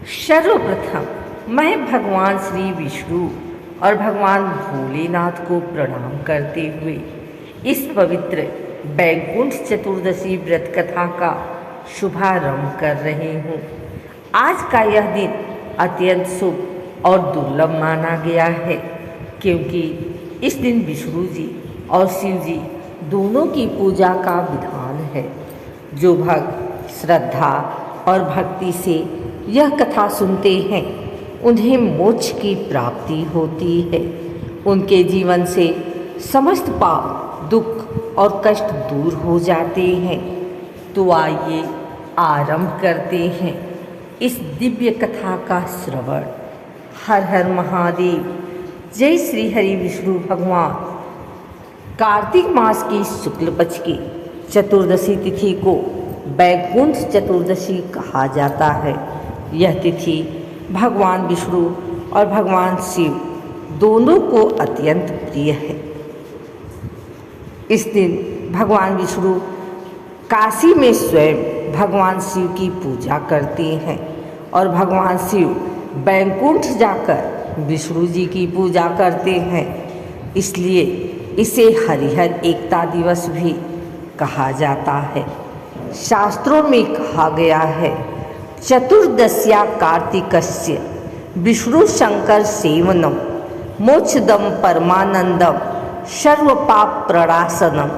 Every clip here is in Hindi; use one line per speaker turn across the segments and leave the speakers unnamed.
सर्वप्रथम मैं भगवान श्री विष्णु और भगवान भोलेनाथ को प्रणाम करते हुए इस पवित्र बैकुंठ चतुर्दशी व्रत कथा का शुभारंभ कर रही हूँ। आज का यह दिन अत्यंत शुभ और दुर्लभ माना गया है, क्योंकि इस दिन विष्णु जी और शिव जी दोनों की पूजा का विधान है। जो भक्त श्रद्धा और भक्ति से यह कथा सुनते हैं उन्हें मोक्ष की प्राप्ति होती है। उनके जीवन से समस्त पाप, दुख और कष्ट दूर हो जाते हैं। तो आइए आरंभ करते हैं इस दिव्य कथा का श्रवण। हर हर महादेव। जय श्री हरि विष्णु भगवान। कार्तिक मास की शुक्ल पक्ष की चतुर्दशी तिथि को बैकुंठ चतुर्दशी कहा जाता है। यह तिथि भगवान विष्णु और भगवान शिव दोनों को अत्यंत प्रिय है। इस दिन भगवान विष्णु काशी में स्वयं भगवान शिव की पूजा करते हैं और भगवान शिव बैकुंठ जाकर विष्णु जी की पूजा करते हैं। इसलिए इसे हरिहर एकता दिवस भी कहा जाता है। शास्त्रों में कहा गया है, चतुर्दश्या कार्तिकस्य विष्णु शंकर सेवनम मोक्षदम परमानंदम सर्व पाप प्रणाशनम।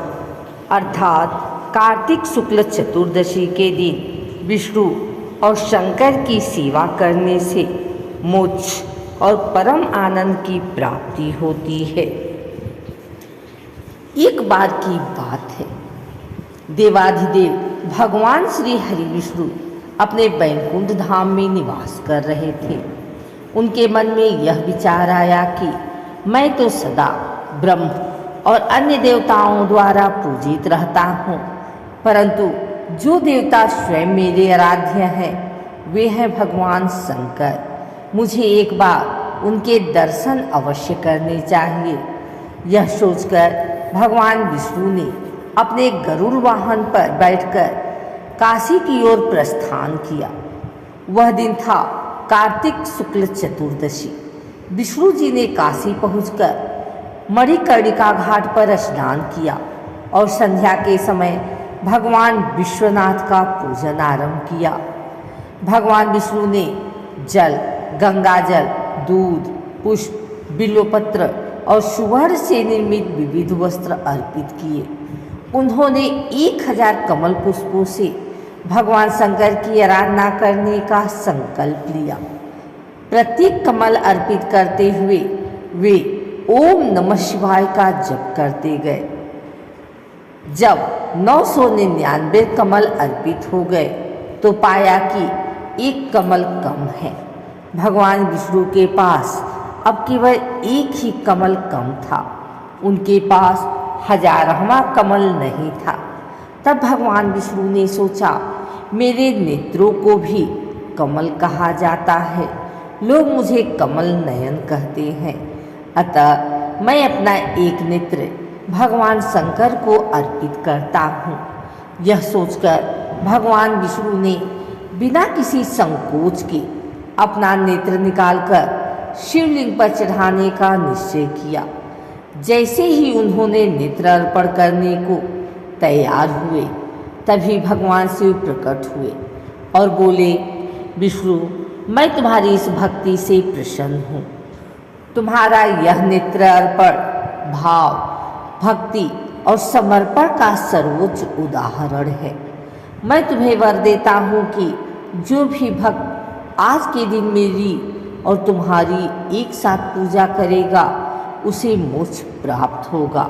अर्थात कार्तिक शुक्ल चतुर्दशी के दिन विष्णु और शंकर की सेवा करने से मोक्ष और परम आनंद की प्राप्ति होती है। एक बार की बात है, देवाधिदेव भगवान श्री हरि विष्णु अपने बैकुंठ धाम में निवास कर रहे थे। उनके मन में यह विचार आया कि मैं तो सदा ब्रह्म और अन्य देवताओं द्वारा पूजित रहता हूँ, परंतु जो देवता स्वयं मेरे आराध्य हैं वे हैं भगवान शंकर। मुझे एक बार उनके दर्शन अवश्य करने चाहिए। यह सोचकर भगवान विष्णु ने अपने गरुड़ वाहन पर बैठकर काशी की ओर प्रस्थान किया। वह दिन था कार्तिक शुक्ल चतुर्दशी। विष्णु जी ने काशी पहुंचकर मणिकर्णिका घाट पर स्नान किया और संध्या के समय भगवान विश्वनाथ का पूजन आरंभ किया। भगवान विष्णु ने जल, गंगाजल, दूध, पुष्प, बिल्वपत्र और सुवर्ण से निर्मित विविध वस्त्र अर्पित किए। उन्होंने 1000 कमल पुष्पों से भगवान शंकर की आराधना करने का संकल्प लिया। प्रत्येक कमल अर्पित करते हुए वे ओम नमः शिवाय का जप करते गए। जब 999 कमल अर्पित हो गए तो पाया कि एक कमल कम है। भगवान विष्णु के पास अब केवल एक ही कमल कम था। उनके पास 1000वां कमल नहीं था। तब भगवान विष्णु ने सोचा, मेरे नेत्रों को भी कमल कहा जाता है, लोग मुझे कमल नयन कहते हैं, अतः मैं अपना एक नेत्र भगवान शंकर को अर्पित करता हूँ। यह सोचकर भगवान विष्णु ने बिना किसी संकोच के अपना नेत्र निकालकर शिवलिंग पर चढ़ाने का निश्चय किया। जैसे ही उन्होंने नेत्र अर्पण करने को तैयार हुए, तभी भगवान शिव प्रकट हुए और बोले, विष्णु, मैं तुम्हारी इस भक्ति से प्रसन्न हूँ। तुम्हारा यह नेत्र अर्पण भाव, भक्ति और समर्पण का सर्वोच्च उदाहरण है। मैं तुम्हें वर देता हूँ कि जो भी भक्त आज के दिन मेरी और तुम्हारी एक साथ पूजा करेगा उसे मोक्ष प्राप्त होगा।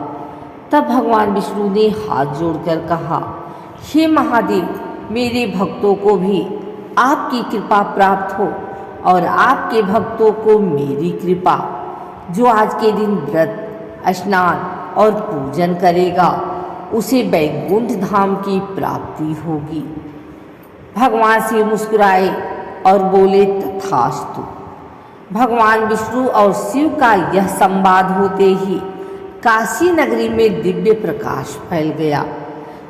तब भगवान विष्णु ने हाथ जोड़कर कहा, हे महादेव, मेरे भक्तों को भी आपकी कृपा प्राप्त हो और आपके भक्तों को मेरी कृपा। जो आज के दिन व्रत, स्नान और पूजन करेगा उसे बैकुंठ धाम की प्राप्ति होगी। भगवान शिव मुस्कुराए और बोले, तथास्तु। भगवान विष्णु और शिव का यह संवाद होते ही काशी नगरी में दिव्य प्रकाश फैल गया।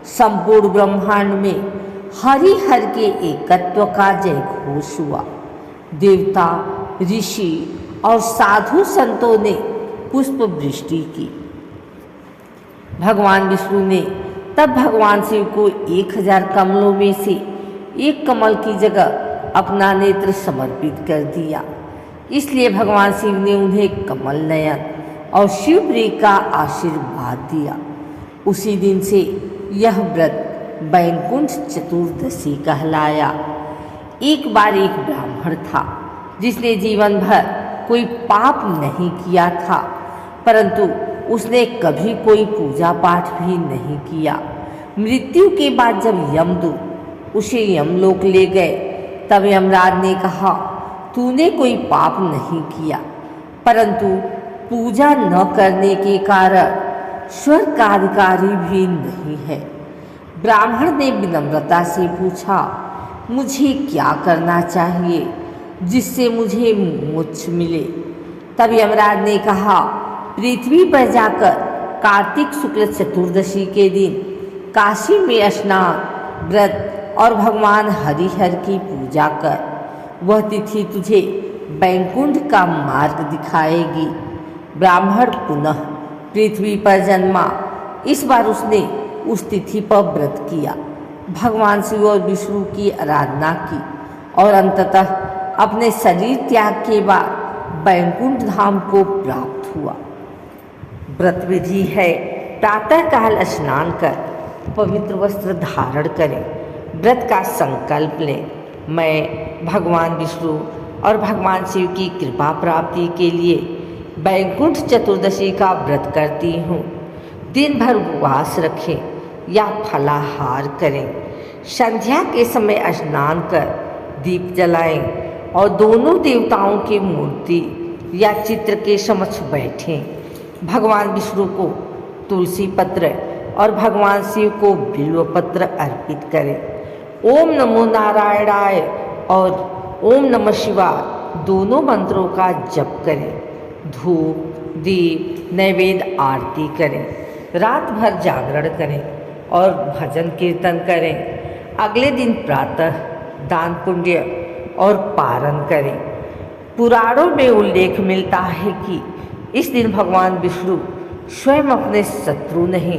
संपूर्ण ब्रह्मांड में हरि हर के एकत्व का जय घोष हुआ। देवता, ऋषि और साधु संतों ने पुष्प वृष्टि की। भगवान विष्णु ने तब भगवान शिव को 1000 कमलों में से एक कमल की जगह अपना नेत्र समर्पित कर दिया। इसलिए भगवान शिव ने उन्हें कमल नयन और शिवप्रिय का आशीर्वाद दिया। उसी दिन से यह व्रत वैकुंठ चतुर्दशी कहलाया। एक बार एक ब्राह्मण था जिसने जीवन भर कोई पाप नहीं किया था, परंतु उसने कभी कोई पूजा पाठ भी नहीं किया। मृत्यु के बाद जब यमदूत उसे यमलोक ले गए, तब यमराज ने कहा, तूने कोई पाप नहीं किया, परंतु पूजा न करने के कारण स्वर्ग का अधिकारी भी नहीं है। ब्राह्मण ने विनम्रता से पूछा, मुझे क्या करना चाहिए जिससे मुझे मोक्ष मिले? तब यमराज ने कहा, पृथ्वी पर जाकर कार्तिक शुक्ल चतुर्दशी के दिन काशी में स्नान, व्रत और भगवान हरिहर की पूजा कर। वह तिथि तुझे वैकुंठ का मार्ग दिखाएगी। ब्राह्मण पुनः पृथ्वी पर जन्मा। इस बार उसने उस तिथि पर व्रत किया, भगवान शिव और विष्णु की आराधना की और अंततः अपने शरीर त्याग के बाद वैकुंठ धाम को प्राप्त हुआ। व्रत विधि है, प्रातःकाल स्नान कर पवित्र वस्त्र धारण करें, व्रत का संकल्प लें। मैं भगवान विष्णु और भगवान शिव की कृपा प्राप्ति के लिए वैकुंठ चतुर्दशी का व्रत करती हूँ। दिन भर उपवास रखें या फलाहार करें। संध्या के समय स्नान कर दीप जलाएं और दोनों देवताओं की मूर्ति या चित्र के समक्ष बैठें। भगवान विष्णु को तुलसी पत्र और भगवान शिव को बिल्व पत्र अर्पित करें। ओम नमो नारायणाय और ओम नमः शिवाय दोनों मंत्रों का जप करें। धूप, दीप, नैवेद्य आरती करें। रात भर जागरण करें और भजन कीर्तन करें। अगले दिन प्रातः दान पुण्य और पारण करें। पुराणों में उल्लेख मिलता है कि इस दिन भगवान विष्णु स्वयं अपने शत्रु नहीं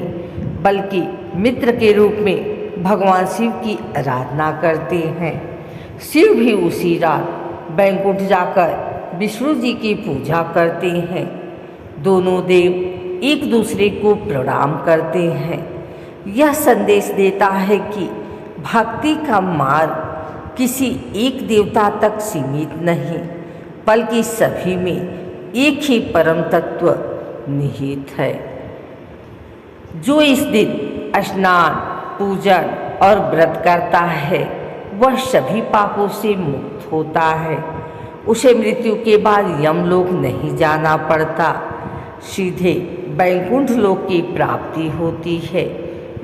बल्कि मित्र के रूप में भगवान शिव की आराधना करते हैं। शिव भी उसी रात वैकुंठ जाकर विष्णु जी की पूजा करते हैं। दोनों देव एक दूसरे को प्रणाम करते हैं। यह संदेश देता है कि भक्ति का मार्ग किसी एक देवता तक सीमित नहीं बल्कि सभी में एक ही परम तत्व निहित है। जो इस दिन स्नान, पूजन और व्रत करता है वह सभी पापों से मुक्त होता है। उसे मृत्यु के बाद यमलोक नहीं जाना पड़ता, सीधे वैकुंठ लोक की प्राप्ति होती है।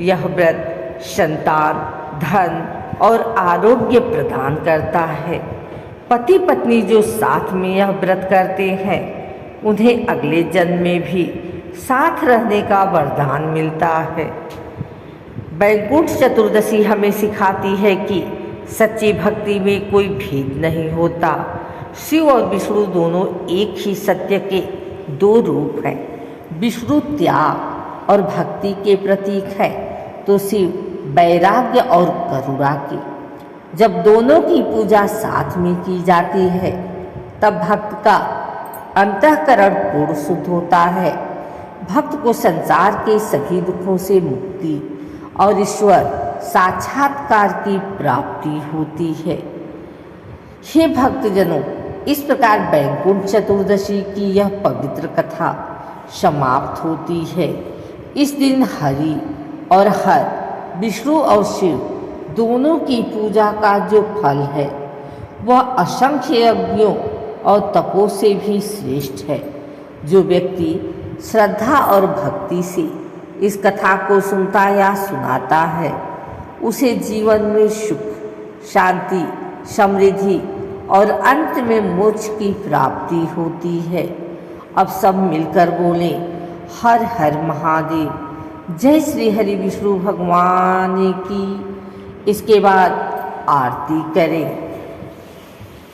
यह व्रत संतान, धन और आरोग्य प्रदान करता है। पति पत्नी जो साथ में यह व्रत करते हैं उन्हें अगले जन्म में भी साथ रहने का वरदान मिलता है। वैकुंठ चतुर्दशी हमें सिखाती है कि सच्ची भक्ति में कोई भेद नहीं होता। शिव और विष्णु दोनों एक ही सत्य के दो रूप हैं। विष्णु त्याग और भक्ति के प्रतीक है तो शिव वैराग्य और करुणा के। जब दोनों की पूजा साथ में की जाती है तब भक्त का अंतःकरण पूर्ण शुद्ध होता है। भक्त को संसार के सभी दुखों से मुक्ति और ईश्वर साक्षात्कार की प्राप्ति होती है। हे भक्तजनों, इस प्रकार वैकुंठ चतुर्दशी की यह पवित्र कथा समाप्त होती है। इस दिन हरि और हर, विष्णु और शिव दोनों की पूजा का जो फल है वह असंख्य यज्ञों और तपों से भी श्रेष्ठ है। जो व्यक्ति श्रद्धा और भक्ति से इस कथा को सुनता या सुनाता है उसे जीवन में सुख, शांति, समृद्धि और अंत में मोक्ष की प्राप्ति होती है। अब सब मिलकर बोलें, हर हर महादेव, जय श्री हरि विष्णु भगवान की। इसके बाद आरती करें।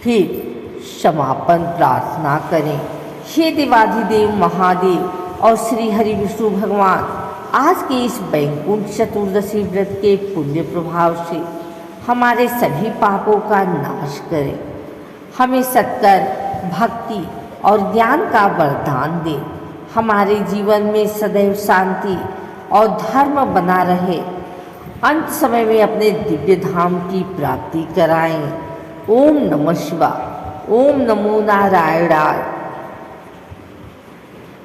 फिर समापन प्रार्थना करें। हे देवाधिदेव महादेव और श्री हरि विष्णु भगवान, आज के इस वैकुंठ चतुर्दशी व्रत के पुण्य प्रभाव से हमारे सभी पापों का नाश करें। हमें सत्कर, भक्ति और ज्ञान का वरदान दें। हमारे जीवन में सदैव शांति और धर्म बना रहे। अंत समय में अपने दिव्य धाम की प्राप्ति कराएं। ओम नमः शिवाय। ओम नमो नारायणाय।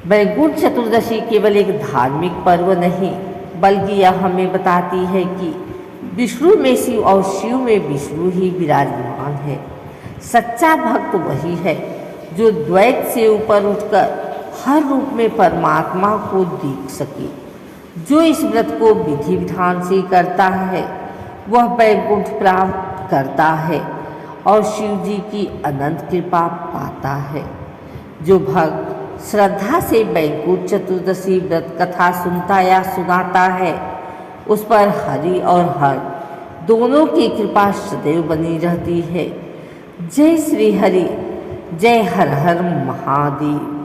वैकुंठ चतुर्दशी केवल एक धार्मिक पर्व नहीं, बल्कि यह हमें बताती है कि विष्णु में शिव और शिव में विष्णु ही विराजमान है। सच्चा भक्त वही है जो द्वैत से ऊपर उठकर हर रूप में परमात्मा को देख सके। जो इस व्रत को विधि विधान से करता है वह वैकुंठ प्राप्त करता है और शिव जी की अनंत कृपा पाता है। जो भक्त श्रद्धा से वैकुंठ चतुर्दशी व्रत कथा सुनता या सुनाता है, उस पर हरि और हर दोनों की कृपा सदैव बनी रहती है। जय श्री हरि, जय हर हर महादेव।